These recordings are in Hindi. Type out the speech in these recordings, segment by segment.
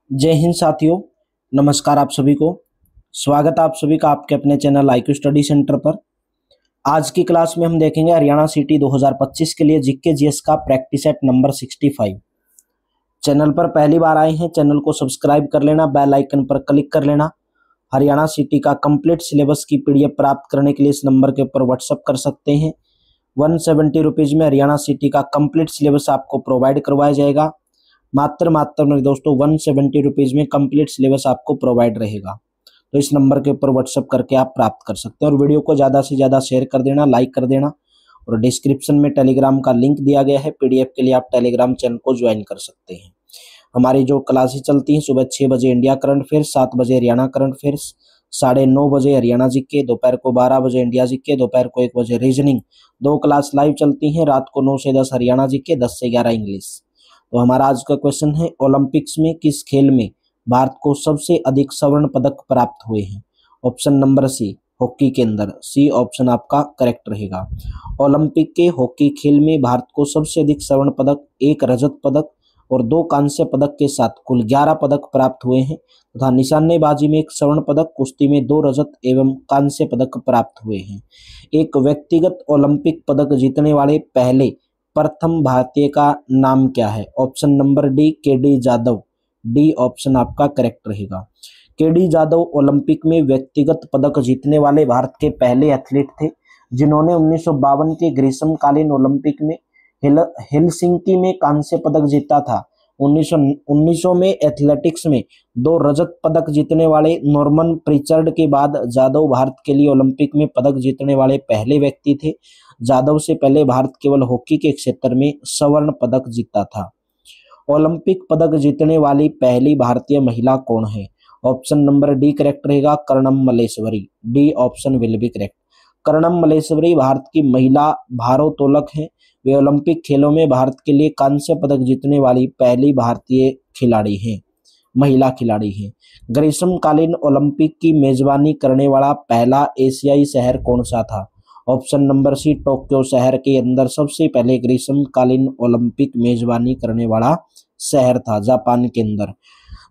जय हिंद साथियों। नमस्कार आप सभी को। स्वागत है आप सभी का आपके अपने चैनल IQ स्टडी सेंटर पर। आज की क्लास में हम देखेंगे हरियाणा सिटी 2025 के लिए जीके जीएस का प्रैक्टिस सेट नंबर 65। चैनल पर पहली बार आए हैं, चैनल को सब्सक्राइब कर लेना, बेल आइकन पर क्लिक कर लेना। हरियाणा सिटी का कंप्लीट सिलेबस की PDF प्राप्त करने के लिए इस नंबर के ऊपर व्हाट्सअप कर सकते हैं। 170 रुपीज़ में हरियाणा सिटी का कंप्लीट सिलेबस आपको प्रोवाइड करवाया जाएगा। मात्र मेरे दोस्तों 170 रुपीज़ में कंप्लीट सिलेबस आपको प्रोवाइड रहेगा। तो इस नंबर के ऊपर व्हाट्सअप करके आप प्राप्त कर सकते हैं। और वीडियो को ज़्यादा से ज़्यादा शेयर कर देना, लाइक कर देना। और डिस्क्रिप्शन में टेलीग्राम का लिंक दिया गया है, PDF के लिए आप टेलीग्राम चैनल को ज्वाइन कर सकते हैं। हमारी जो क्लासेस चलती हैं, सुबह 6 बजे इंडिया करंट अफेयर्स, 7 बजे हरियाणा करंट अफेयर्स, 9:30 बजे हरियाणा जीके, दोपहर को 12 बजे इंडिया जीके, दोपहर को 1 बजे रीजनिंग। 2 क्लास लाइव चलती हैं। रात को 9 से 10 हरियाणा जीके, 10 से 11 इंग्लिश। तो हमारा आज का क्वेश्चन है, ओलंपिक्स में किस खेल में भारत को सबसे अधिक स्वर्ण पदक प्राप्त हुए हैं? ऑप्शन नंबर सी, हॉकी के अंदर। सी ऑप्शन आपका करेक्ट रहेगा। ओलंपिक के हॉकी खेल में भारत को सबसे अधिक स्वर्ण पदक, 1 रजत पदक और 2 कांस्य पदक के साथ कुल 11 पदक प्राप्त हुए हैं तथा निशानेबाजी में 1 स्वर्ण पदक, कुश्ती में 2 रजत एवं कांस्य पदक प्राप्त हुए हैं। एक व्यक्तिगत ओलंपिक पदक जीतने वाले पहले प्रथम भारतीय का नाम क्या है? Option number D, KD Jadhav. D option आपका करेक्ट रहेगा। KD जाधव ओलंपिक में व्यक्तिगत पदक जीतने वाले भारत के पहले एथलीट थे, जिन्होंने 1952 के ग्रीष्मकालीन ओलंपिक में हेलसिंकी में कांस्य पदक जीता था। 1900 में एथलेटिक्स में 2 रजत पदक जीतने वाले नॉर्मन प्रिचर्ड के बाद जाधव भारत के लिए ओलंपिक में पदक जीतने वाले पहले व्यक्ति थे। जाधव से पहले भारत केवल हॉकी के क्षेत्र में स्वर्ण पदक जीता था। ओलंपिक पदक जीतने वाली पहली भारतीय महिला कौन है? ऑप्शन नंबर डी करेक्ट रहेगा, Karnam Malleswari. D option will be correct. Karnam Malleswari Bharat की महिला भारोत्तोलक हैं। वे ओलंपिक खेलों में भारत के लिए कांस्य पदक जीतने वाली पहली भारतीय खिलाड़ी हैं, महिला खिलाड़ी हैं। ग्रीष्मकालीन ओलंपिक की मेजबानी करने वाला पहला एशियाई शहर कौन सा था? ऑप्शन नंबर सी, टोक्यो शहर के अंदर सबसे पहले ग्रीष्मकालीन ओलंपिक मेजबानी करने वाला शहर था, जापान के अंदर।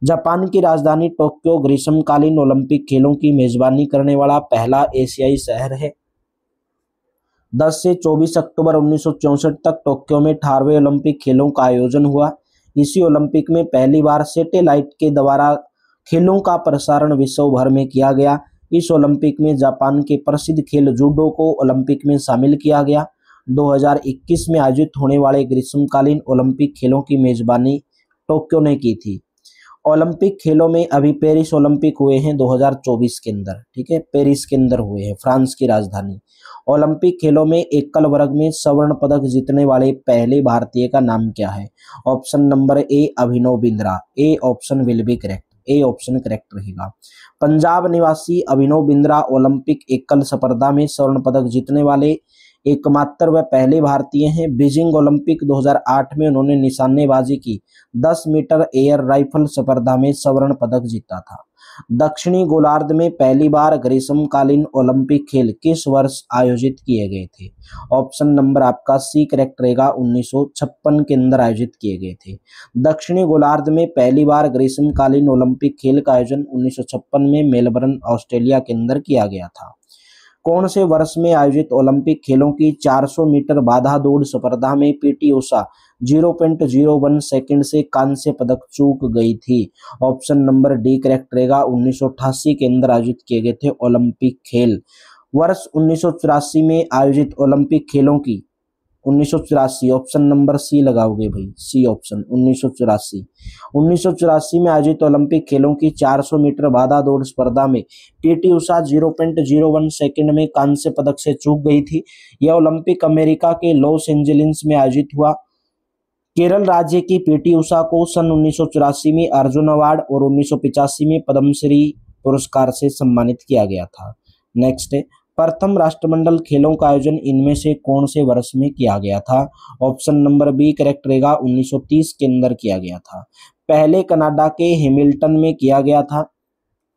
जापान की राजधानी टोक्यो ग्रीष्मकालीन ओलंपिक खेलों की मेजबानी करने वाला पहला एशियाई शहर है। 10 से 24 अक्टूबर 1964 तक टोक्यो में 18वें ओलंपिक खेलों का आयोजन हुआ। इसी ओलंपिक में पहली बार सैटेलाइट के द्वारा खेलों का प्रसारण विश्व भर में किया गया। इस ओलंपिक में जापान के प्रसिद्ध खेल जूडो को ओलंपिक में शामिल किया गया। 2021 में आयोजित होने वाले ग्रीष्मकालीन ओलंपिक खेलों की मेजबानी टोक्यो ने की थी। ओलंपिक खेलों में अभी पेरिस ओलंपिक हुए हैं 2024 के अंदर, ठीक है, पेरिस के अंदर हुए हैं, फ्रांस की राजधानी। ओलंपिक खेलों में एकल वर्ग में स्वर्ण पदक जीतने वाले पहले भारतीय का नाम क्या है? Option number A, Abhinav Bindra. A option will be correct. A option correct रहेगा। पंजाब निवासी अभिनव बिंद्रा ओलंपिक एकल स्पर्धा में स्वर्ण पदक जीतने वाले एकमात्र व पहले भारतीय हैं। बीजिंग ओलंपिक 2008 में उन्होंने निशानेबाजी की 10 मीटर एयर राइफल स्पर्धा में स्वर्ण पदक जीता था। दक्षिणी गोलार्ध में पहली बार ग्रीष्मकालीन ओलंपिक खेल किस वर्ष आयोजित किए गए थे? ऑप्शन नंबर आपका सी करेक्ट रहेगा, 1956 के अंदर आयोजित किए गए थे। दक्षिणी गोलार्ध में पहली बार ग्रीष्मकालीन ओलंपिक खेल का आयोजन 1956 में मेलबर्न, ऑस्ट्रेलिया के अंदर किया गया था। कौन से वर्ष में आयोजित ओलंपिक खेलों की 400 मीटर बाधा दौड़ स्पर्धा में PT उषा 0.01 सेकंड से कांस्य पदक चूक गई थी? ऑप्शन नंबर डी करेक्ट रहेगा, 1988 के अंदर आयोजित किए गए थे ओलंपिक खेल। वर्ष 1984 में आयोजित ओलंपिक खेलों की 1984, ऑप्शन नंबर सी लगाओगे भाई, सी ऑप्शन 1984। 1984 में आयोजित ओलंपिक खेलों की 400 मीटर बाधा दौड़ स्पर्धा में PT उषा 0.01 सेकंड में कांस्य पदक से चूक गई थी। यह ओलंपिक अमेरिका के लॉस एंजेलिस में आयोजित हुआ। केरल राज्य की PT उषा को सन 1984 में अर्जुन अवार्ड और 1985 में पद्मश्री पुरस्कार से सम्मानित किया गया था। नेक्स्ट है, प्रथम राष्ट्रमंडल खेलों का आयोजन इनमें से कौन से वर्ष में किया गया था? ऑप्शन नंबर बी करेक्ट रहेगा, 1930 के अंदर किया गया था। पहले कनाडा के हैमिल्टन में किया गया था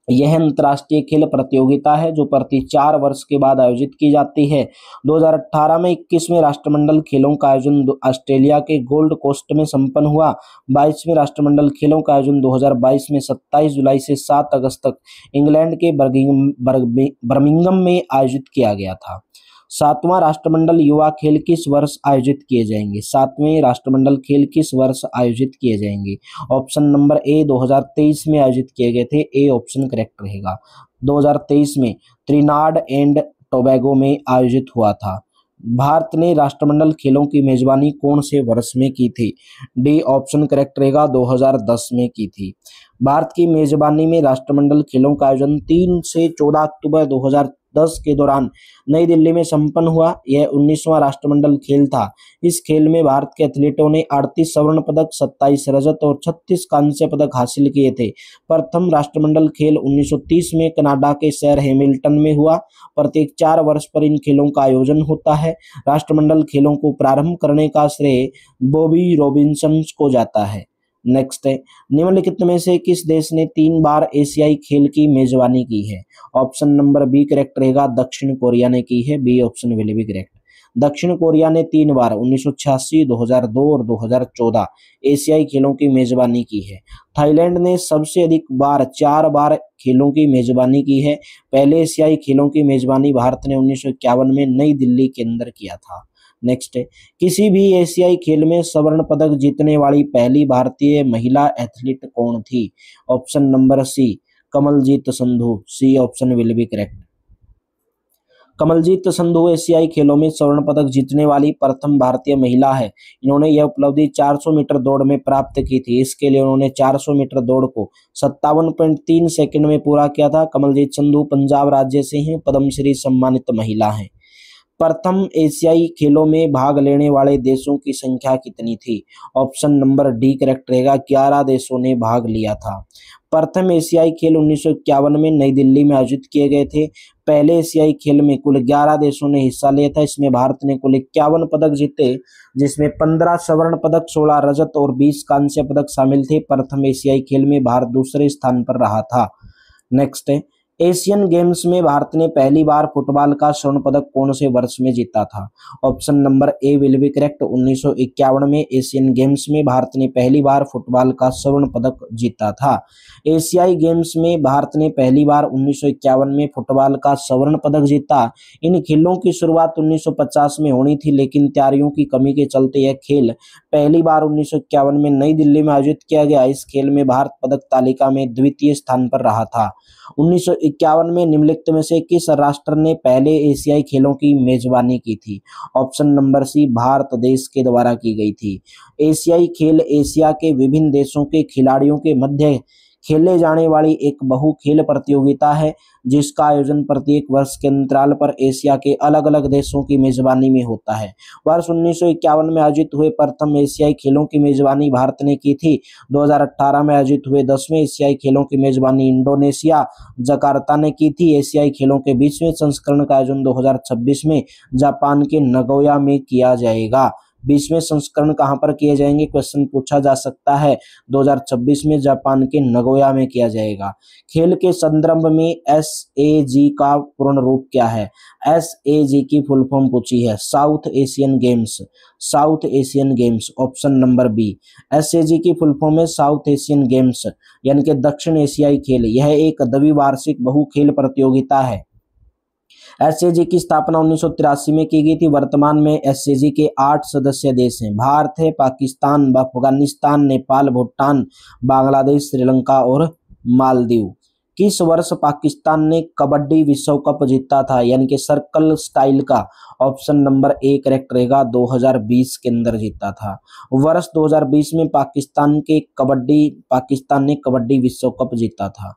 यह अंतर्राष्ट्रीय खेल प्रतियोगिता है जो प्रति 4 वर्ष के बाद आयोजित की जाती है। 2018 में 21वें राष्ट्रमंडल खेलों का आयोजन ऑस्ट्रेलिया के गोल्ड कोस्ट में संपन्न हुआ। 22वें राष्ट्रमंडल खेलों का आयोजन 2022 में 27 जुलाई से 7 अगस्त तक इंग्लैंड के बर्मिंघम में आयोजित किया गया था। 7वां राष्ट्रमंडल युवा खेल किस वर्ष आयोजित किए जाएंगे? 7वें राष्ट्रमंडल खेल किस वर्ष आयोजित किए जाएंगे? ऑप्शन नंबर ए 2023 में आयोजित किए गए थे। ए ऑप्शन करेक्ट रहेगा। 2023 में त्रिनाड एंड टोबैगो में आयोजित हुआ था। भारत ने राष्ट्रमंडल खेलों की मेजबानी कौन से वर्ष में की थी? डी ऑप्शन करेक्ट रहेगा, 2010 में की थी। भारत की मेजबानी में राष्ट्रमंडल खेलों का आयोजन 3 से 14 अक्टूबर 2010 के दौरान नई दिल्ली में संपन्न हुआ। यह 19वां राष्ट्रमंडल खेल था। इस खेल में भारत के एथलीटों ने 38 स्वर्ण पदक, 27 रजत और 36 कांस्य पदक हासिल किए थे। प्रथम राष्ट्रमंडल खेल 1930 में कनाडा के शहर हैमिल्टन में हुआ। प्रत्येक 4 वर्ष पर इन खेलों का आयोजन होता है। राष्ट्रमंडल खेलों को प्रारंभ करने का श्रेय बॉबी रॉबिन्सन को जाता है। नेक्स्ट है, निम्नलिखित में से किस देश ने 3 बार एशियाई खेल की मेजबानी की है? ऑप्शन नंबर बी करेक्ट रहेगा, दक्षिण कोरिया ने की है। B option will be correct. दक्षिण कोरिया ने 3 बार 1986, 2002 और 2014 एशियाई खेलों की मेजबानी की है। थाईलैंड ने सबसे अधिक बार 4 बार खेलों की मेजबानी की है। पहले एशियाई खेलों की मेजबानी भारत ने 1951 में नई दिल्ली के अंदर किया था। नेक्स्ट है, किसी भी एशियाई खेल में स्वर्ण पदक जीतने वाली पहली भारतीय महिला एथलीट कौन थी? Option number C Kamaljit Sandhu. C option will be correct. Kamaljit Sandhu एशियाई खेलों में स्वर्ण पदक जीतने वाली प्रथम भारतीय महिला है। इन्होंने यह उपलब्धि 400 मीटर दौड़ में प्राप्त की थी। इसके लिए उन्होंने 400 मीटर दौड़ को 57.3 सेकंड में पूरा किया था। कमलजीत संधू पंजाब राज्य से हैं, पद्मश्री सम्मानित महिला हैं। प्रथम एशियाई खेलों में भाग लेने वाले देशों की संख्या कितनी थी? ऑप्शन नंबर डी करेक्ट रहेगा, 11 देशों ने भाग लिया था। प्रथम एशियाई खेल 1951 में नई दिल्ली में आयोजित किए गए थे। पहले एशियाई खेल में कुल 11 देशों ने हिस्सा लिया था। इसमें भारत ने कुल 51 पदक जीते, जिसमें 15 स्वर्ण पदक, 16 रजत और 20 कांस्य पदक शामिल थे। प्रथम एशियाई खेल में भारत दूसरे स्थान पर रहा था। नेक्स्ट है, एशियन गेम्स में भारत ने पहली बार फुटबॉल का स्वर्ण पदक कौन से वर्ष में जीता था? Option number A will be correct. 1951 में एशियन गेम्स में भारत ने पहली बार फुटबॉल का स्वर्ण पदक जीता था। एशियाई गेम्स में भारत ने पहली बार 1951 में फुटबॉल का स्वर्ण पदक जीता। इन खेलों की शुरुआत 1950 में होनी थी, लेकिन तैयारियों की कमी के चलते यह खेल पहली बार 1951 में नई दिल्ली में आयोजित किया गया। इस खेल में भारत पदक तालिका में द्वितीय स्थान पर रहा था। 1951 में निम्नलिखित में से किस राष्ट्र ने पहले एशियाई खेलों की मेजबानी की थी? ऑप्शन नंबर सी भारत देश के द्वारा की गई थी। एशियाई खेल एशिया के विभिन्न देशों के खिलाड़ियों के मध्य खेले जाने वाली एक बहु खेल प्रतियोगिता है, जिसका आयोजन प्रत्येक वर्ष के अंतराल पर एशिया के अलग अलग देशों की मेजबानी में होता है। वर्ष 1951 में आयोजित हुए प्रथम एशियाई खेलों की मेजबानी भारत ने की थी। 2018 में आयोजित हुए 10वें एशियाई खेलों की मेजबानी इंडोनेशिया जकार्ता ने की थी। एशियाई खेलों के 20वें संस्करण का आयोजन 2026 में जापान के नगोया में किया जाएगा। 20वें संस्करण कहां पर किए जाएंगे, क्वेश्चन पूछा जा सकता है। 2026 में जापान के नगोया में किया जाएगा। खेल के संदर्भ में SAG का पूर्ण रूप क्या है? SAG की फुल फॉर्म पूछी है, South Asian Games. South Asian Games option number B. SAG की फुल फॉर्म है साउथ एशियन गेम्स, यानी कि दक्षिण एशियाई खेल। यह एक द्विवार्षिक बहु खेल प्रतियोगिता है। SAG की स्थापना 1983 में की गई थी। वर्तमान में SAG के 8 सदस्य देश हैं। भारत है, पाकिस्तान, अफगानिस्तान, नेपाल, भूटान, बांग्लादेश, श्रीलंका और मालदीव। किस वर्ष पाकिस्तान ने कबड्डी विश्व कप जीता था, यानी कि सर्कल स्टाइल का? ऑप्शन नंबर ए करेक्ट रहेगा, 2020 के अंदर जीता था। वर्ष 2020 में पाकिस्तान ने कबड्डी विश्व कप जीता था।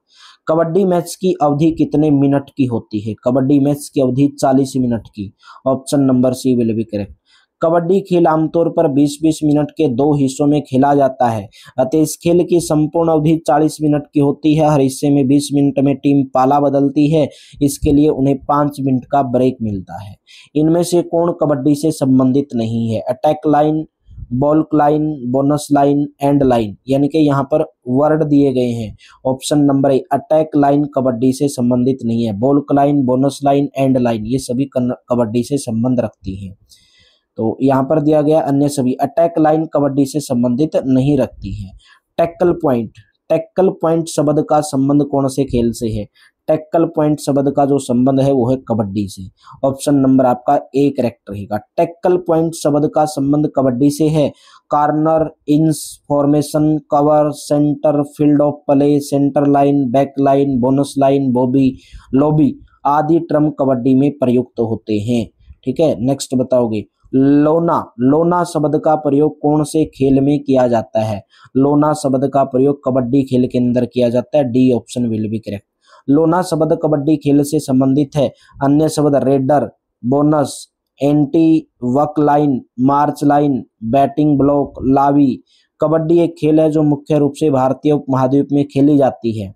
कबड्डी मैच की अवधि कितने मिनट की होती है? कबड्डी मैच की अवधि 40 मिनट की। Option number C will be correct. Kabaddi खेल आमतौर पर 20-20 मिनट के 2 हिस्सों में खेला जाता है, अतः इस खेल की संपूर्ण अवधि 40 मिनट की होती है। हर हिस्से में 20 मिनट में टीम पाला बदलती है। इसके लिए उन्हें 5 मिनट का ब्रेक मिलता है। इनमें से कौन कबड्डी से संबंधित नहीं है? Attack line, baulk line, bonus line, end line, यानी कि यहाँ पर वर्ड दिए गए हैं। Option number A, attack line kabaddi से संबंधित नहीं है। Baulk line, bonus line, end line ये सभी कबड्डी से संबंध रखती हैं। तो यहाँ पर दिया गया अन्य सभी अटैक लाइन कबड्डी से संबंधित नहीं रखती है। टैकल पॉइंट, टैकल पॉइंट शब्द का संबंध कौन से खेल से है? टैकल पॉइंट शब्द का जो संबंध है वो है कबड्डी से। ऑप्शन नंबर आपका ए करेक्ट रहेगा। टैकल पॉइंट शब्द का संबंध कबड्डी से है। कॉर्नर, इंस, formation, cover, centre, field of play, centre line, back line, bonus line, Bobby, lobby आदि टर्म कबड्डी में प्रयुक्त होते हैं। ठीक है, नेक्स्ट बताओगे। लोना, लोना शब्द का प्रयोग कौन से खेल में किया जाता है? लोना शब्द का प्रयोग कबड्डी खेल के अंदर किया जाता है। D option will be correct. लोना शब्द कबड्डी खेल से संबंधित है। अन्य शब्द रेडर, बोनस, एंटी वक लाइन, मार्च लाइन, बैटिंग ब्लॉक, लावी। कबड्डी एक खेल है जो मुख्य रूप से भारतीय उपमहाद्वीप में खेली जाती है।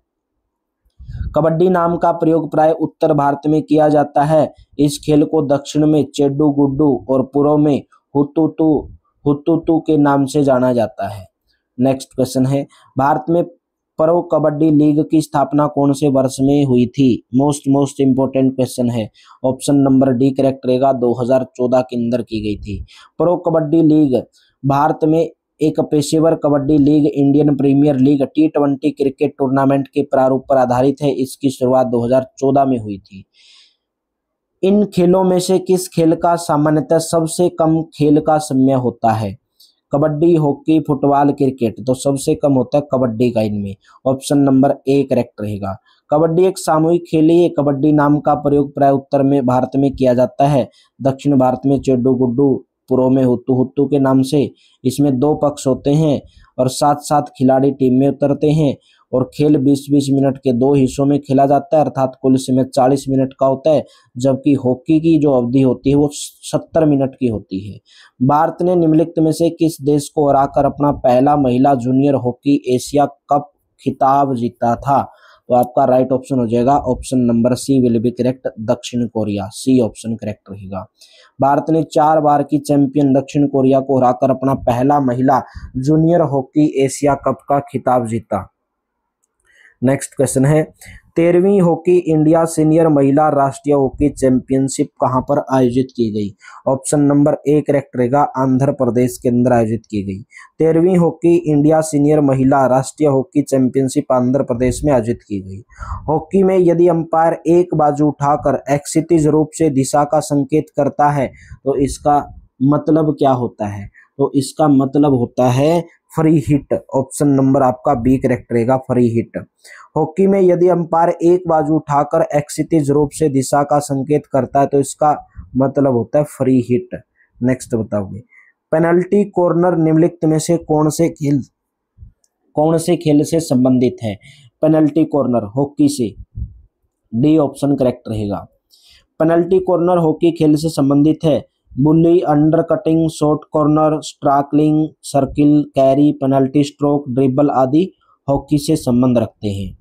कबड्डी नाम का प्रयोग प्राय उत्तर भारत में किया जाता है। इस खेल को दक्षिण में चेड्डू गुड्डू और पूर्व में हुतुतु के नाम से जाना जाता है। नेक्स्ट क्वेश्चन है, भारत में प्रो कबड्डी लीग की स्थापना कौन से वर्ष में हुई थी? मोस्ट इंपोर्टेंट क्वेश्चन है। ऑप्शन नंबर डी करेक्ट रहेगा, 2014 के अंदर की गई थी। प्रो कबड्डी लीग भारत में एक पेशेवर kabaddi league Indian Premier League T20 cricket tournament के प्रारूप पर आधारित है। इसकी शुरुआत 2014 में हुई थी। इन खेलों में से किस खेल का सामान्यतः सबसे कम खेल का समय होता है? Kabaddi, hockey, football, cricket. तो सबसे कम होता है कबड्डी का इनमें। ऑप्शन नंबर ए करेक्ट रहेगा। कबड्डी एक सामूहिक खेल है। कबड्डी नाम का प्रयोग प्राय उत्तर में भारत में किया जाता है। दक्षिण भारत में चेड्डू गुड्डू, पूर्व में हुतु के नाम से। इसमें 2 पक्ष होते हैं और 7-7 खिलाड़ी टीम में उतरते हैं और खेल 20-20 मिनट के 2 हिस्सों में खेला जाता है, अर्थात कुल समय 40 मिनट का होता है। जबकि हॉकी की जो अवधि होती है वो 70 मिनट की होती है। भारत ने निम्नलिखित में से किस देश को हराकर अपना पहला महिला जूनियर हॉकी एशिया कप खिताब जीता था? तो आपका राइट ऑप्शन हो जाएगा option number C will be correct, दक्षिण कोरिया। सी ऑप्शन करेक्ट रहेगा। भारत ने 4 बार की चैंपियन दक्षिण कोरिया को हराकर अपना पहला महिला जूनियर हॉकी एशिया कप का खिताब जीता। नेक्स्ट क्वेश्चन है, 13वीं हॉकी इंडिया सीनियर महिला राष्ट्रीय हॉकी चैंपियनशिप कहां पर आयोजित की गई? ऑप्शन नंबर ए करेक्ट रहेगा, आंध्र प्रदेश के अंदर आयोजित की गई। 13वीं हॉकी इंडिया सीनियर महिला राष्ट्रीय हॉकी चैंपियनशिप आंध्र प्रदेश में आयोजित की गई। हॉकी में यदि अंपायर एक बाजू उठाकर एक्सिटिज रूप से दिशा का संकेत करता है तो इसका मतलब क्या होता है? तो इसका मतलब होता है फ्री हिट। ऑप्शन नंबर आपका बी करेक्ट रहेगा, फ्री हिट। हॉकी में यदि अंपायर एक बाजू उठाकर एक्सिटिज रूप से दिशा का संकेत करता है तो इसका मतलब होता है फ्री हिट। नेक्स्ट बताओगे, पेनल्टी कॉर्नर निम्नलिखित में से कौन से खेल से संबंधित है? पेनल्टी कॉर्नर हॉकी से। डी ऑप्शन करेक्ट रहेगा। पेनल्टी कॉर्नर हॉकी खेल से संबंधित है। Bully, under cutting, short corner, striking, circle, carry, penalty stroke, dribble आदि हॉकी से संबंध रखते हैं।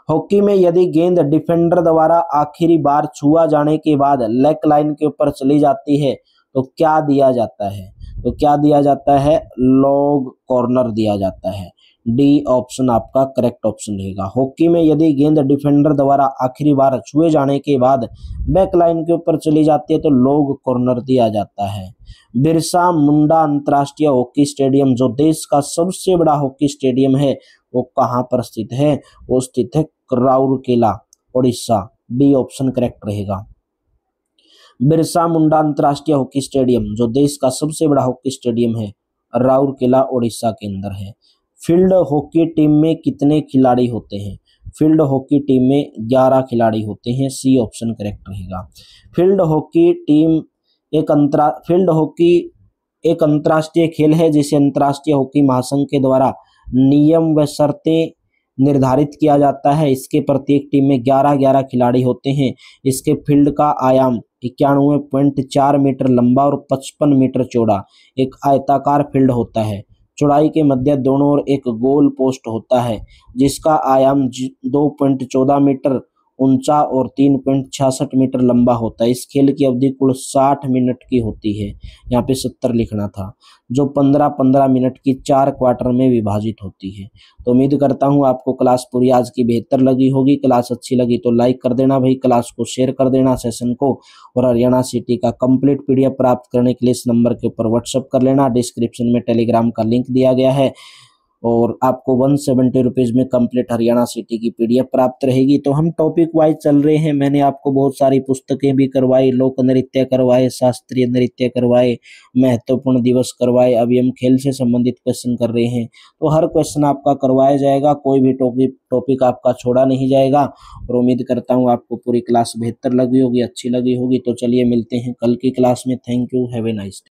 हॉकी में यदि गेंद डिफेंडर द्वारा आखिरी बार छुआ जाने के बाद लेग लाइन के ऊपर चली जाती है तो क्या दिया जाता है? तो क्या दिया जाता है? लॉग कॉर्नर दिया जाता है। डी ऑप्शन आपका करेक्ट ऑप्शन रहेगा। हॉकी में यदि गेंद डिफेंडर द्वारा आखिरी बार छुए जाने के बाद बैक लाइन के ऊपर चली जाती है तो लॉग कॉर्नर दिया जाता है। बिरसा मुंडा अंतर्राष्ट्रीय हॉकी स्टेडियम जो देश का सबसे बड़ा हॉकी स्टेडियम है वो कहाँ पर स्थित है? वो स्थित है Rourkela, Orissa. D option correct रहेगा। बिरसा मुंडा अंतर्राष्ट्रीय हॉकी स्टेडियम जो देश का सबसे बड़ा हॉकी स्टेडियम है राउरकेला, उड़ीसा के अंदर है। फील्ड हॉकी टीम में कितने खिलाड़ी होते हैं? फील्ड हॉकी टीम में 11 खिलाड़ी होते हैं। सी ऑप्शन करेक्ट रहेगा। फील्ड हॉकी एक अंतर्राष्ट्रीय खेल है जिसे अंतर्राष्ट्रीय हॉकी महासंघ के द्वारा नियम व शर्तें निर्धारित किया जाता है। इसके प्रत्येक टीम में 11-11 खिलाड़ी होते हैं। इसके फील्ड का आयाम 91.4 मीटर लंबा और 55 मीटर चौड़ा एक आयताकार फील्ड होता है। चौड़ाई के मध्य दोनों ओर एक गोल पोस्ट होता है जिसका आयाम 2.14 मीटर, ऊंचा और 3.66 मीटर लंबा होता है। इस खेल की अवधि कुल 60 मिनट की होती है। यहाँ पे 70 लिखना था, जो 15-15 मिनट की 4 क्वार्टर में विभाजित होती है। तो उम्मीद करता हूँ आपको क्लास पूरी आज की बेहतर लगी होगी। क्लास अच्छी लगी तो लाइक कर देना भाई, क्लास को शेयर कर देना सेशन को, और हरियाणा सिटी का कंप्लीट पीडीएफ प्राप्त करने के लिए इस नंबर के ऊपर व्हाट्सएप कर लेना। डिस्क्रिप्शन में टेलीग्राम का लिंक दिया गया है और आपको 170 रुपीज में कंप्लीट हरियाणा सिटी की पीडीएफ प्राप्त रहेगी। तो हम टॉपिक वाइज चल रहे हैं। मैंने आपको बहुत सारी पुस्तकें भी करवाई, लोक नृत्य करवाए, शास्त्रीय नृत्य करवाए, महत्वपूर्ण दिवस करवाए। अभी हम खेल से संबंधित क्वेश्चन कर रहे हैं, तो हर क्वेश्चन आपका करवाया जाएगा, कोई भी टॉपिक आपका छोड़ा नहीं जाएगा। और उम्मीद करता हूँ आपको पूरी क्लास बेहतर लगी होगी, अच्छी लगी होगी। तो चलिए मिलते हैं कल की क्लास में। Thank you, have a nice day.